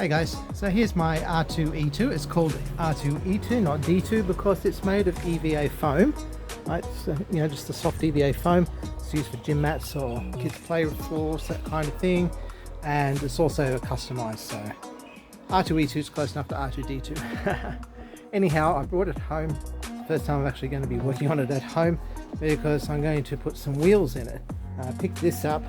Hey guys, so here's my R2-E2. It's called R2-E2, not D2, because it's made of EVA foam. Right, so, just a soft EVA foam. It's used for gym mats or kids' play floors, that kind of thing. And it's also customized, so R2-E2 is close enough to R2-D2. Anyhow, I brought it home. First time I'm actually going to be working on it at home, because I'm going to put some wheels in it. I picked this up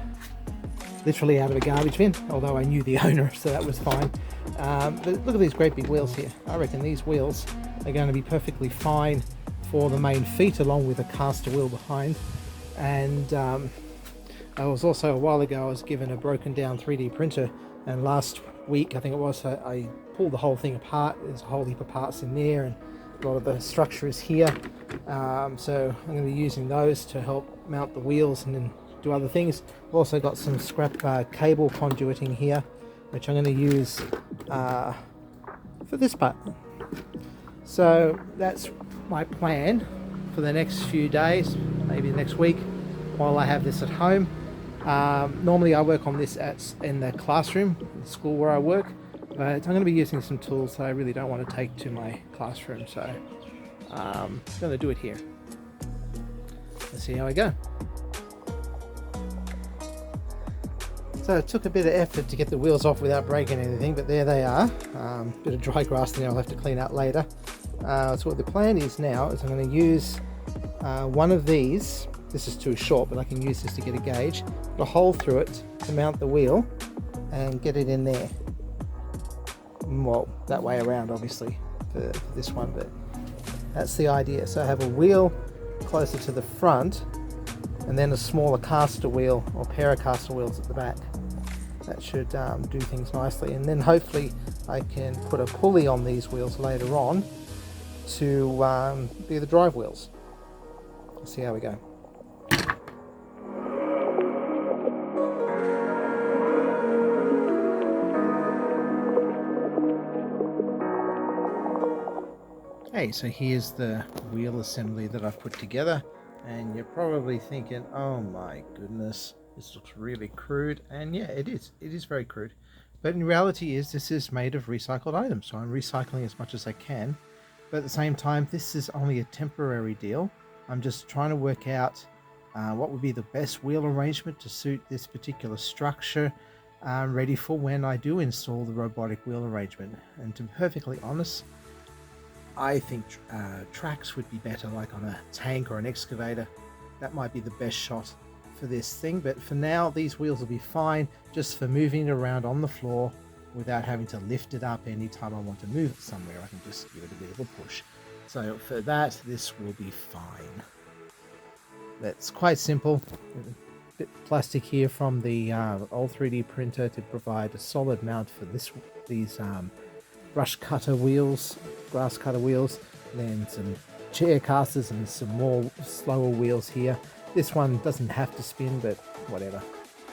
literally out of a garbage bin, although I knew the owner, so that was fine. But look at these great big wheels here. I reckon these wheels are going to be perfectly fine for the main feet, along with a caster wheel behind. And I was also, a while ago, I was given a broken down 3D printer, and last week I think it was, I pulled the whole thing apart. There's a whole heap of parts in there, and a lot of the structure is here. So I'm going to be using those to help mount the wheels and then do other things. I've also got some scrap cable conduiting here, which I'm going to use for this part. So that's my plan for the next few days, maybe next week, while I have this at home. Normally I work on this in the classroom, in the school where I work, but I'm going to be using some tools that I really don't want to take to my classroom, so I'm going to do it here. Let's see how I go. So it took a bit of effort to get the wheels off without breaking anything, but there they are. Bit of dry grass there I'll have to clean out later. So what the plan is now is I'm going to use one of these. This is too short, but I can use this to get a gauge, put a hole through it to mount the wheel and get it in there. Well, that way around obviously for this one, but that's the idea. So I have a wheel closer to the front and then a smaller caster wheel or pair of caster wheels at the back. That should do things nicely, and then hopefully I can put a pulley on these wheels later on to be the drive wheels. Let's see how we go. Hey, so here's the wheel assembly that I've put together, and you're probably thinking, oh my goodness, this looks really crude. And yeah, it is very crude, but in reality this is made of recycled items, so I'm recycling as much as I can. But at the same time, this is only a temporary deal. I'm just trying to work out what would be the best wheel arrangement to suit this particular structure, ready for when I do install the robotic wheel arrangement. And to be perfectly honest, I think tracks would be better, like on a tank or an excavator. That might be the best shot for this thing, but for now these wheels will be fine just for moving it around on the floor without having to lift it up anytime I want to move it somewhere. I can just give it a bit of a push. So for that, this will be fine. That's quite simple. A bit of plastic here from the old 3D printer to provide a solid mount for these brush cutter wheels, grass cutter wheels, and then some chair casters and some more slower wheels here. This one doesn't have to spin, but whatever.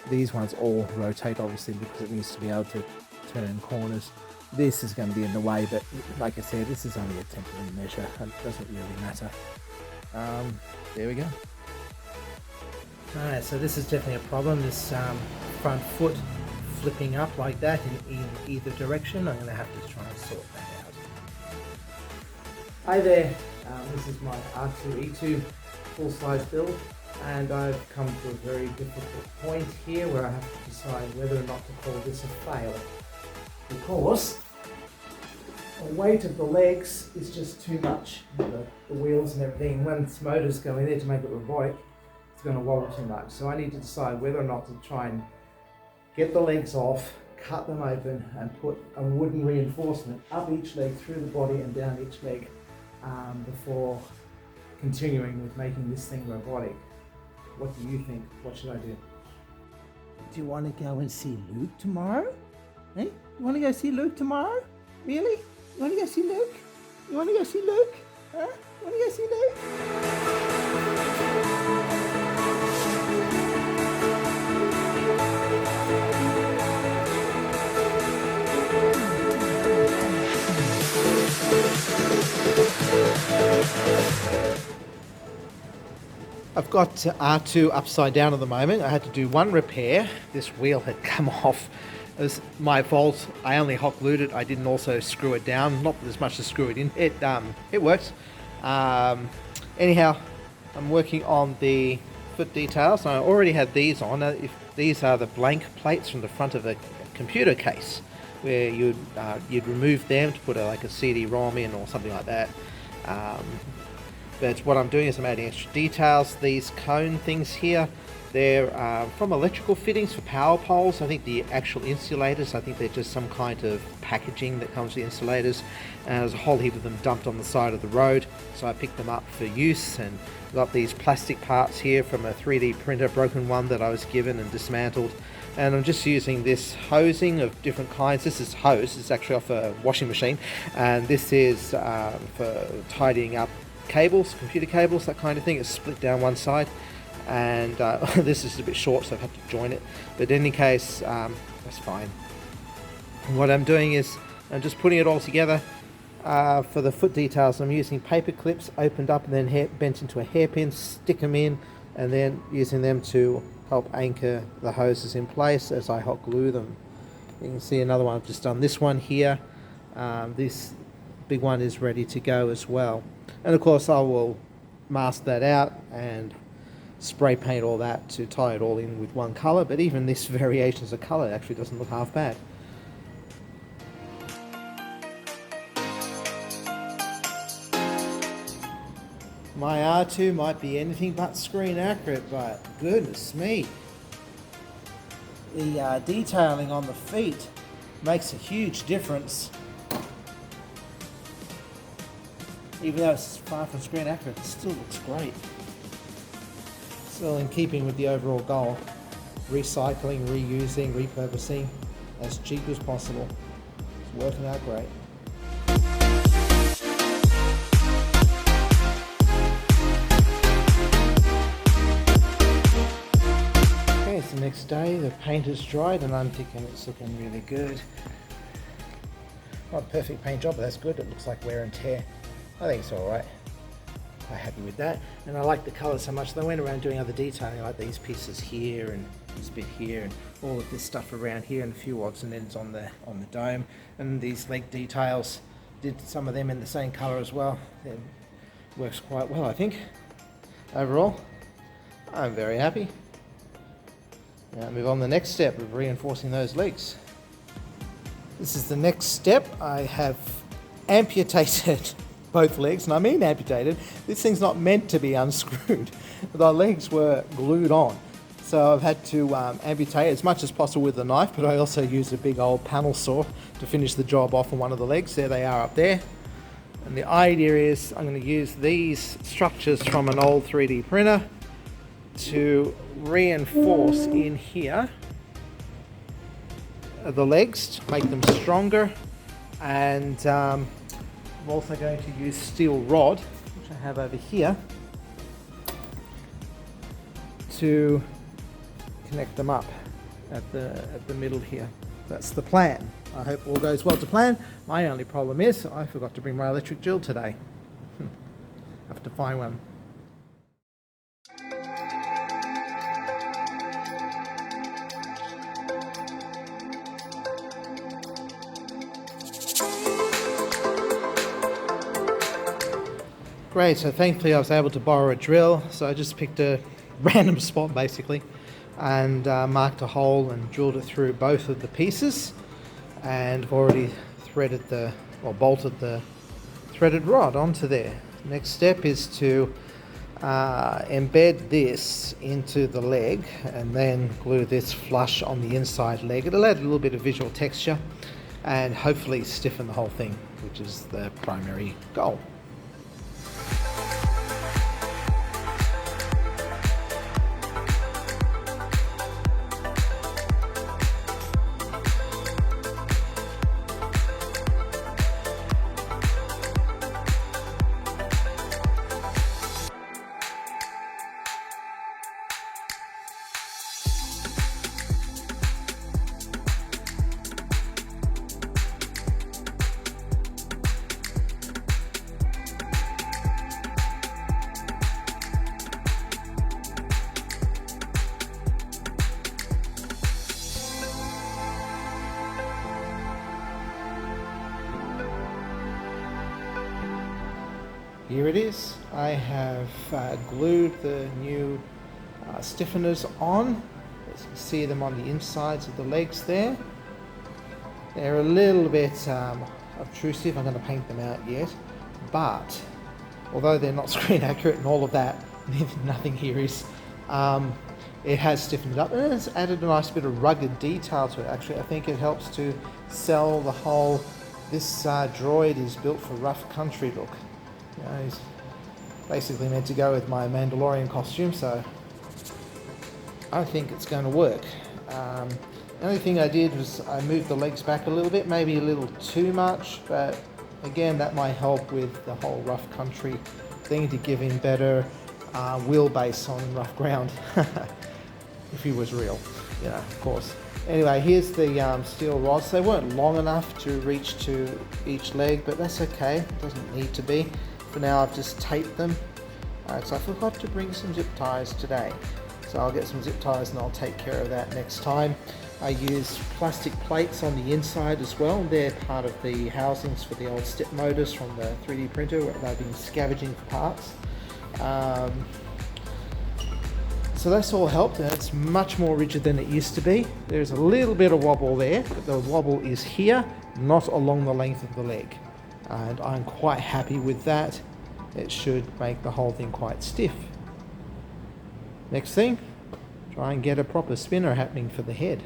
These ones all rotate obviously because it needs to be able to turn corners. This is going to be in the way, but like I said, this is only a temporary measure. It doesn't really matter. There we go. Alright, so this is definitely a problem, this front foot flipping up like that in either direction. I'm going to have to try and sort that out. Hi there, this is my R2-E2 full-size build, and I've come to a very difficult point here where I have to decide whether or not to call this a fail, because the weight of the legs is just too much. The wheels and everything, once motors go in there to make it robotic, it's going to wobble too much. So I need to decide whether or not to try and get the legs off, cut them open, and put a wooden reinforcement up each leg, through the body and down each leg, before continuing with making this thing robotic. What do you think? What should I do? Do you want to go and see Luke tomorrow? Hey, you want to go see Luke tomorrow? Really? You want to go see Luke? You want to go see Luke? Huh? You want to go see Luke? I've got R2 upside down at the moment. I had to do one repair. This wheel had come off. It was my fault. I only hot glued it. I didn't also screw it down. Not as much to screw it in. It works. Anyhow, I'm working on the foot details. I already had these on. If these are the blank plates from the front of a computer case, where you'd remove them to put like a CD-ROM in or something like that. But what I'm doing is I'm adding extra details. These cone things here, they're from electrical fittings for power poles. I think the actual insulators, I think they're just some kind of packaging that comes with the insulators. And there's a whole heap of them dumped on the side of the road. So I picked them up for use, and got these plastic parts here from a 3D printer, broken one that I was given and dismantled. And I'm just using this hosing of different kinds. This is hose, it's actually off a washing machine. And this is for tidying up cables, computer cables, that kind of thing. It's split down one side, and this is a bit short, so I've had to join it, but in any case, that's fine. And what I'm doing is I'm just putting it all together. For the foot details, I'm using paper clips opened up and then bent into a hairpin, stick them in, and then using them to help anchor the hoses in place as I hot glue them. You can see another one. I've just done this one here. This big one is ready to go as well. And of course I will mask that out and spray paint all that to tie it all in with one colour, but even this variations of colour actually doesn't look half bad. My R2 might be anything but screen accurate, but goodness me, the detailing on the feet makes a huge difference. Even though it's far from screen accurate, it still looks great. Still in keeping with the overall goal. Recycling, reusing, repurposing as cheap as possible. It's working out great. Okay, it's the next day. The paint is dried and I'm thinking it's looking really good. Not a perfect paint job, but that's good. It looks like wear and tear. I think it's alright. Quite happy with that. And I like the colour so much that I went around doing other detailing, like these pieces here and this bit here and all of this stuff around here and a few odds and ends on the dome. And these leg details, did some of them in the same colour as well. It works quite well, I think. Overall, I'm very happy. Now move on to the next step of reinforcing those legs. This is the next step. I have amputated both legs, and I mean amputated. This thing's not meant to be unscrewed. The legs were glued on. So I've had to amputate as much as possible with a knife, but I also used a big old panel saw to finish the job off on one of the legs. There they are up there. And the idea is I'm going to use these structures from an old 3D printer to reinforce in here the legs to make them stronger, and I'm also going to use steel rod, which I have over here, to connect them up at the middle here. That's the plan. I hope all goes well to plan. My only problem is I forgot to bring my electric drill today. I have to find one. Great, so thankfully I was able to borrow a drill, so I just picked a random spot basically and marked a hole and drilled it through both of the pieces, and I've already threaded bolted the threaded rod onto there. Next step is to embed this into the leg and then glue this flush on the inside leg. It'll add a little bit of visual texture and hopefully stiffen the whole thing, which is the primary goal. Here it is. I have glued the new stiffeners on. As you can see them on the insides of the legs there. They're a little bit obtrusive. I'm going to paint them out yet. But although they're not screen accurate and all of that, nothing here is. It has stiffened it up and it's added a nice bit of rugged detail to it. Actually, I think it helps to sell the whole, this droid is built for rough country look. You know, he's basically meant to go with my Mandalorian costume, so I think it's going to work. The only thing I did was I moved the legs back a little bit, maybe a little too much, but again, that might help with the whole rough country thing to give him better wheelbase on rough ground. If he was real, you know, of course. Anyway, here's the steel rods. They weren't long enough to reach to each leg, but that's okay. It doesn't need to be. For now, I've just taped them. So I forgot to bring some zip ties today. So I'll get some zip ties and I'll take care of that next time. I use plastic plates on the inside as well. They're part of the housings for the old step motors from the 3D printer where they've been scavenging for parts. So that's all helped, and it's much more rigid than it used to be. There's a little bit of wobble there, but the wobble is here, not along the length of the leg. And I'm quite happy with that. It should make the whole thing quite stiff. Next thing, try and get a proper spinner happening for the head.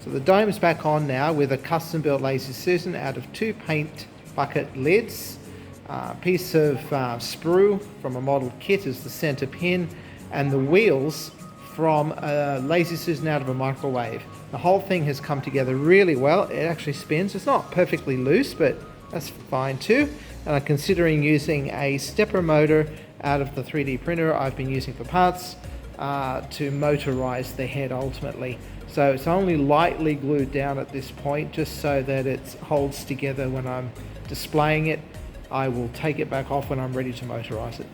The dome is back on now with a custom built lazy Susan out of 2 paint bucket lids. A piece of sprue from a model kit is the center pin, and the wheels from a lazy Susan out of a microwave. The whole thing has come together really well. It actually spins. It's not perfectly loose, but that's fine too. And I'm considering using a stepper motor out of the 3D printer I've been using for parts to motorize the head ultimately. So it's only lightly glued down at this point, just so that it holds together when I'm displaying it. I will take it back off when I'm ready to motorize it.